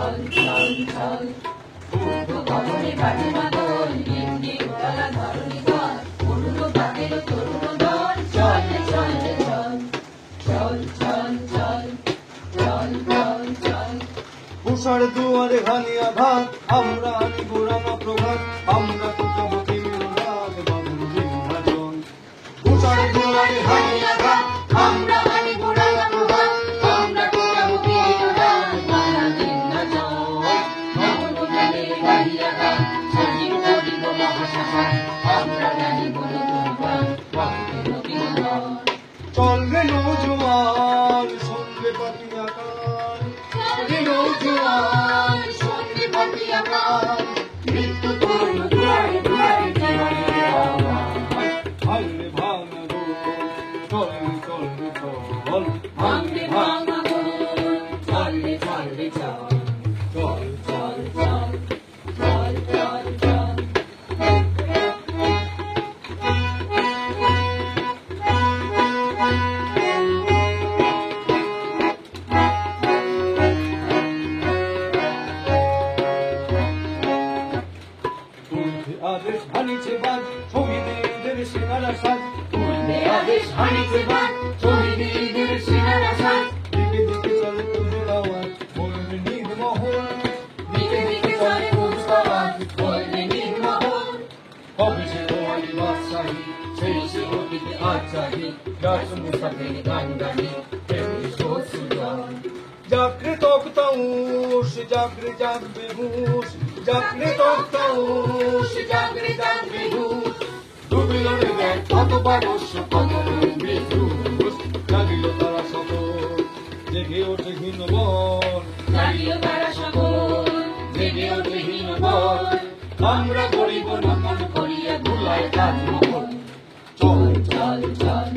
চল চল চল উঠো গগনে বাজে মাদল এমনি উতলা ধরণী তল উঠল পাগের তরুণ দল চল রে চল রে চল চল চল চল চল চল চল উষার দুয়ারে ঘানি আঘাত আমরা আনি গোড়ানো প্রভাত আমরা কুটমতি মিলনাথ বাবুর বিভাজন উষার দুয়ারে ঘানি আঘাত আমরা আনি গোড়ানো প্রভাত আমরা কুটমতি মিলনাথ মারা দিন না জল নমন গেলে গাহিয়া গান সজীব করিব মহাশ্মশান আমরা জানিব নতুন গান ভক্তি নতুন দল চল রে নৌজোয়ান সঙ্গে পাতিয়া কান চল রে নৌজোয়ান সঙ্গে পাতিয়া কান মৃত্যু তরুণ দুয়ারে দুয়ারে জীবনের আহ্বান ভাঙলে ভাঙা গোল চল রে চল রে চল ভাঙলে ভাঙা গোল চল রে চল রে চল চল চল চল চল চল চল আদেশ ভানিছে বাজ শহীদের সেনারা সাজ তুলবে আদেশ হানিতে বাদ শহীদের সেনারা সাজ দিকে দিকে চলে তুলবে আওয়াজ বলবে নির্মহল দিকে দিকে চলে কুচকাওয়াজ বলবে নির্মহল হবে সে তোমারই বাদশাহী সেই শিহরিতে আজ চাহি দাস মুসাফির গান গাহি প্রেমী সুজন জাগরে তক্তাউস জাগরে জাগবে হুশ জাগরে তক্তাউস জাগরে জাগরে হুশ ডুবিল রে দেখ কত পারস্য কত রূপে হুশ জাগিল তারা সকল জেগে ওঠে হীন বল জাগিও তারা সকল জেগে ওঠে হীন বল আমরা করিব নমন করিয়া ধুলায় তাজমহল চল চল চল